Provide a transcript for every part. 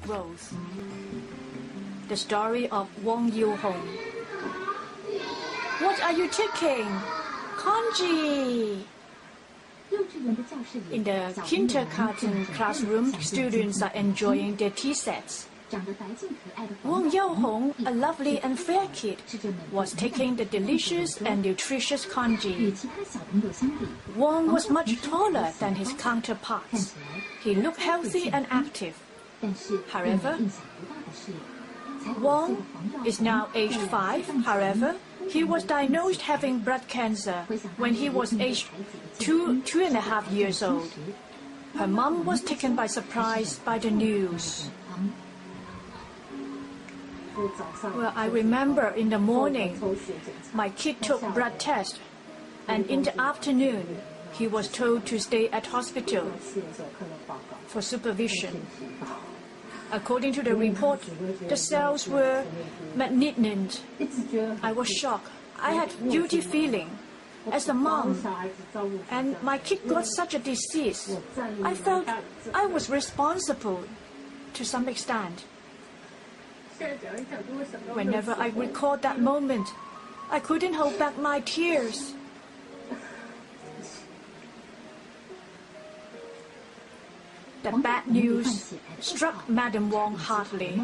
growth. The story of Wang Yuhong. What are you taking? Kanji! In the kindergarten classroom, students are enjoying their tea sets. Wang Yuhong, a lovely and fair kid, was taking the delicious and nutritious kanji. Wang was much taller than his counterparts. He looked healthy and active. However, Wang is now aged 5. However, he was diagnosed having blood cancer when he was aged 2.5 years old. Her mom was taken by surprise by the news. Well, I remember in the morning, my kid took blood test, and in the afternoon, he was told to stay at hospital for supervision. According to the report, the cells were malignant. I was shocked. I had guilty feeling as a mom, and my kid got such a disease. I felt I was responsible to some extent. Whenever I recalled that moment, I couldn't hold back my tears. The bad news struck Madame Wang hardly.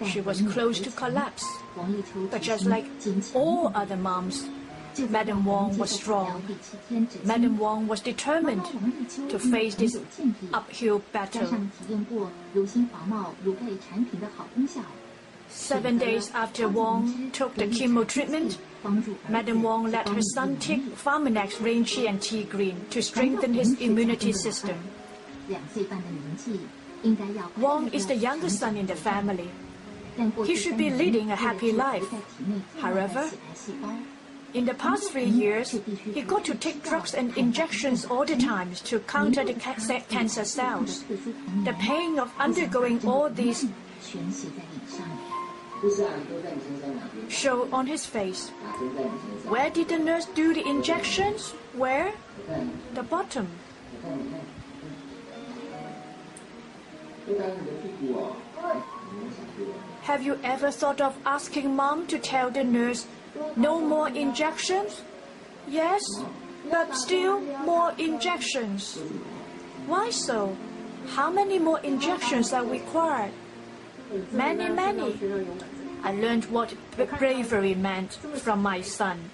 She was close to collapse, but just like all other moms, Madame Wang was strong. Madame Wang was determined to face this uphill battle. 7 days after Wang took the chemo treatment, Madame Wang let her son take Farmanex, Reishi and Tea Green to strengthen his immunity system. Wang is the youngest son in the family. He should be leading a happy life. However, in the past 3 years, he got to take drugs and injections all the time to counter the cancer cells. The pain of undergoing all these showed on his face. Where did the nurse do the injections? Where? The bottom. Have you ever thought of asking Mom to tell the nurse, no more injections? Yes, but still more injections. Why so? How many more injections are required? Many, many. I learned what bravery meant from my son.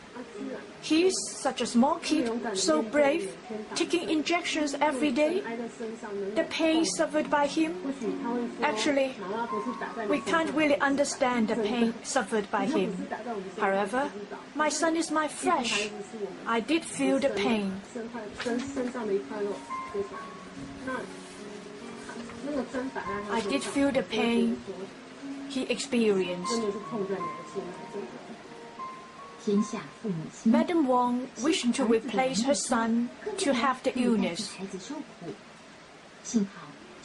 He's such a small kid, so brave, taking injections every day. The pain suffered by him. Actually, we can't really understand the pain suffered by him. However, my son is my flesh. I did feel the pain. I did feel the pain he experienced. Madame Wang wished to replace her son to have the illness.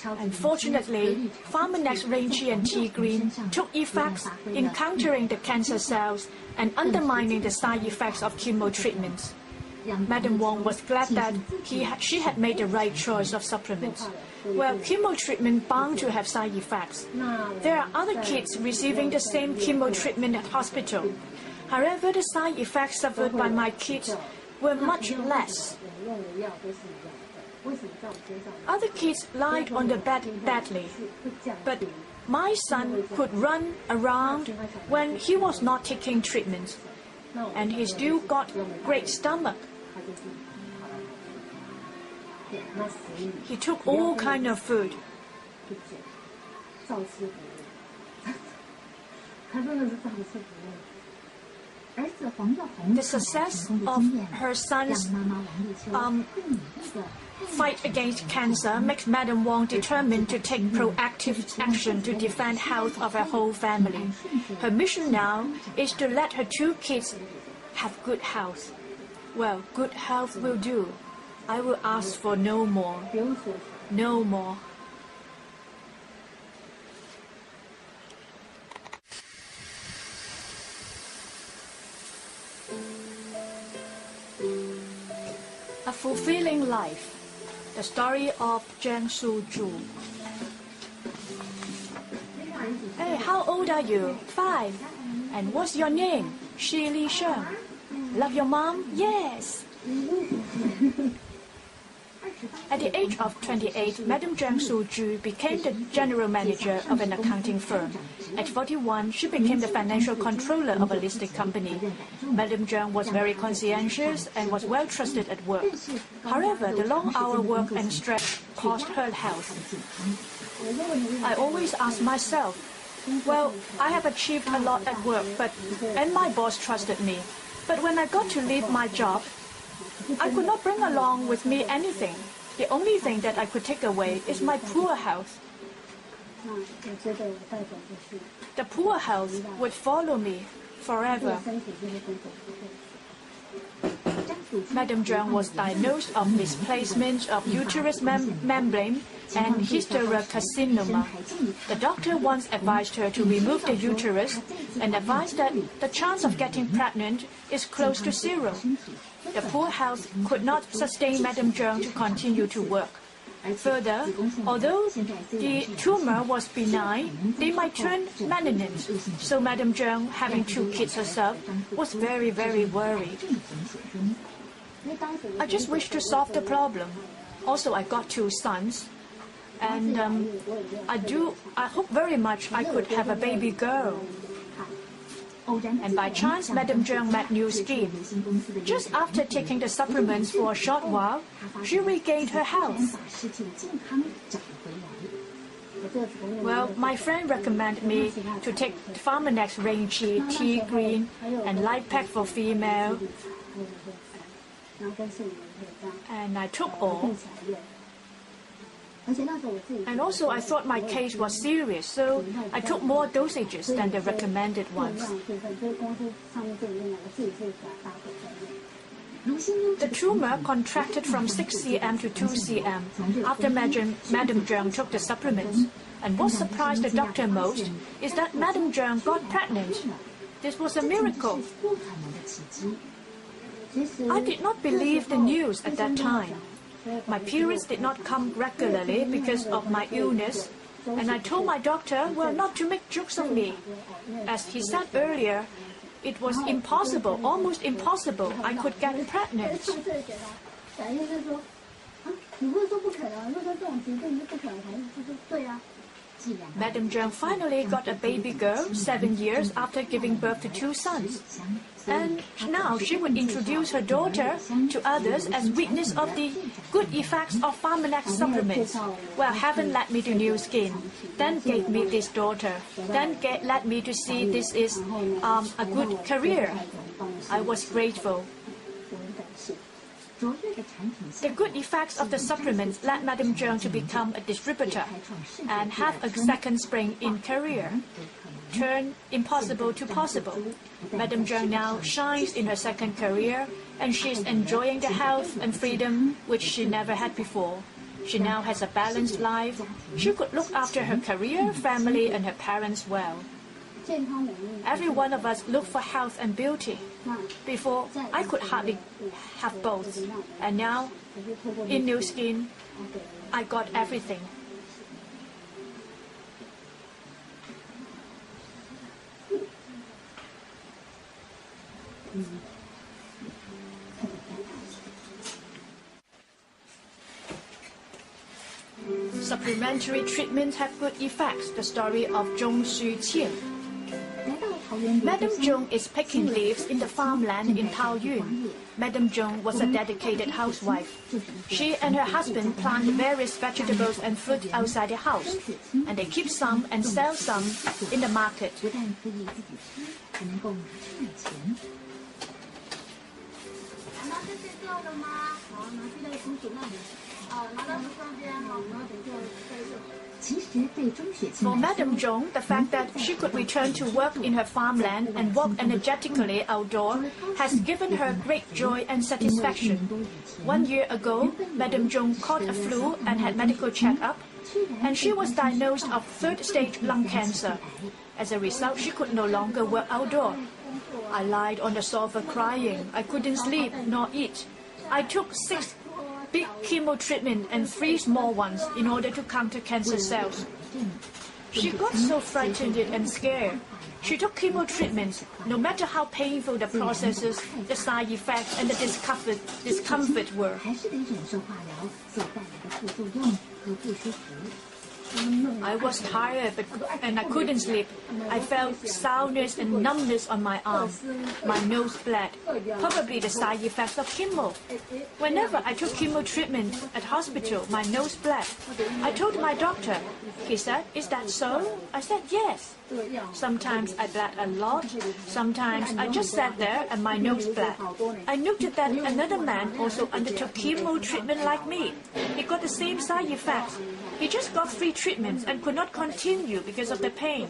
Unfortunately, Farmanex, Reishi and Tea Green took effects in countering the cancer cells and undermining the side effects of chemo treatments. Madame Wang was glad that she had made the right choice of supplements. Well, chemo treatment bound to have side effects. There are other kids receiving the same chemo treatment at hospital. However, the side effects suffered by my kids were much less. Other kids lied on the bed badly, but my son could run around when he was not taking treatment, and he still got great stomach. He took all kind of food. The success of her son's fight against cancer makes Madame Wang determined to take proactive action to defend health of her whole family. Her mission now is to let her 2 kids have good health. Well, good health will do. I will ask for no more. No more. A fulfilling life. The story of Zhang Suzhu. old are you? 5. And what's your name? Shi Li Sheng. Love your mom? Yes. At the age of 28, Madame Zhang Suju became the general manager of an accounting firm. At 41, she became the financial controller of a listed company. Madame Zhang was very conscientious and was well trusted at work. However, the long hour work and stress cost her health. I always ask myself, well, I have achieved a lot at work, and my boss trusted me. But when I got to leave my job, I could not bring along with me anything. The only thing that I could take away is my poor health. The poor health would follow me forever. Madame Zhang was diagnosed of misplacement of uterus membrane and hysterocarcinoma. The doctor once advised her to remove the uterus and advised that the chance of getting pregnant is close to 0. The poor health could not sustain Madame Zhang to continue to work. Further, although the tumor was benign, they might turn malignant. So Madame Zhang, having 2 kids herself, was very, very worried. I just wished to solve the problem. Also, I got 2 sons, and I hope very much I could have a baby girl. And by chance, Madame Zhang met New Skin. Just after taking the supplements for a short while, she regained her health. Well, my friend recommended me to take Pharmanex Rangy, Tea Green, and Light Pack for female. And I took all. And also I thought my case was serious, so I took more dosages than the recommended ones. The tumor contracted from 6 cm to 2 cm after Madame Zhang took the supplements. And what surprised the doctor most is that Madame Zhang got pregnant. This was a miracle. I did not believe the news at that time. My periods did not come regularly because of my illness, and I told my doctor, well, not to make jokes of me. As he said earlier, it was impossible, almost impossible, I could get pregnant. Madame Zhang finally got a baby girl 7 years after giving birth to 2 sons. And now she would introduce her daughter to others as witness of the good effects of Pharmanex supplements. Well, heaven led me to New Skin, then gave me this daughter, then led me to see this is a good career. I was grateful. The good effects of the supplements led Madame Zhang to become a distributor and have a second spring in career. Turn impossible to possible. Madame Zhang now shines in her second career, and she is enjoying the health and freedom which she never had before. She now has a balanced life. She could look after her career, family, and her parents well. Every one of us look for health and beauty. Before, I could hardly have both. And now, in New Skin, I got everything. Supplementary treatments have good effects. The story of Zhong Xuqian. Madame Zhong is picking leaves in the farmland in Taoyuan. Madame Zhong was a dedicated housewife. She and her husband plant various vegetables and fruit outside the house, and they keep some and sell some in the market. For Madame Zhong, the fact that she could return to work in her farmland and walk energetically outdoors has given her great joy and satisfaction. 1 year ago, Madame Zhong caught a flu and had medical checkup, and she was diagnosed of 3rd-stage lung cancer. As a result, she could no longer work outdoors. I lied on the sofa crying. I couldn't sleep nor eat. I took 6 big chemo treatment and 3 small ones in order to counter cancer cells. She got so frightened and scared. She took chemo treatments, no matter how painful the processes, the side effects, and the discomfort were. I was tired and I couldn't sleep. I felt sourness and numbness on my arm. My nose bled, probably the side effects of chemo. Whenever I took chemo treatment at hospital, my nose bled. I told my doctor. He said, "Is that so?" I said, "Yes." Sometimes I bled a lot. Sometimes I just sat there and my nose bled. I noted that another man also undertook chemo treatment like me. He got the same side effects. He just got 3 treatments and could not continue because of the pain.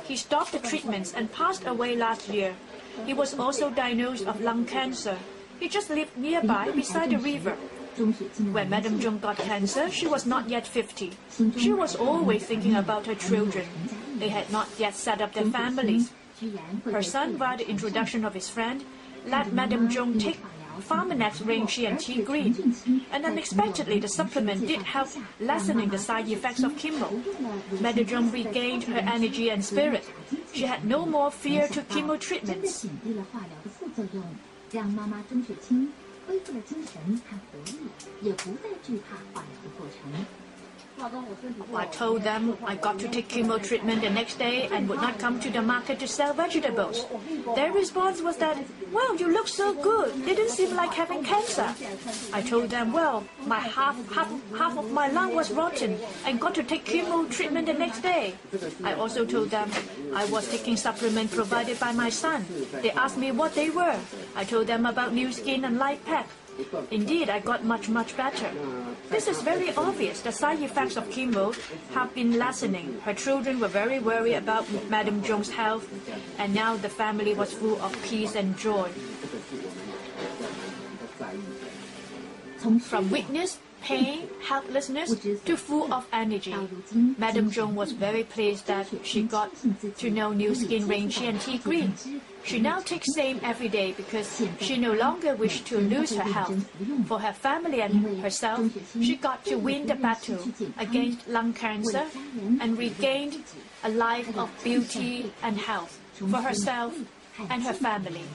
He stopped the treatments and passed away last year. He was also diagnosed of lung cancer. He just lived nearby beside the river. When Madame Zhong got cancer, she was not yet 50. She was always thinking about her children. They had not yet set up their families. Her son, via the introduction of his friend, let Madame Zhong take Farmanex Rain and Tea Green, and unexpectedly the supplement did help lessening the side effects of chemo. Madame Zhong regained her energy and spirit. She had no more fear to chemo treatments. I told them I got to take chemo treatment the next day and would not come to the market to sell vegetables. Their response was that, "Well, you look so good. Didn't seem like having cancer." I told them, well, my half of my lung was rotten and got to take chemo treatment the next day. I also told them I was taking supplements provided by my son. They asked me what they were. I told them about New Skin and Life Pack. Indeed, I got much better. This is very obvious. The side effects of chemo have been lessening. Her children were very worried about Madame Zhong's health, and now the family was full of peace and joy. From weakness, pain, helplessness to full of energy, Madame Zhong was very pleased that she got to know New Skin Rain and Tea Green. She now takes same every day because she no longer wished to lose her health. For her family and herself, she got to win the battle against lung cancer and regained a life of beauty and health for herself and her family.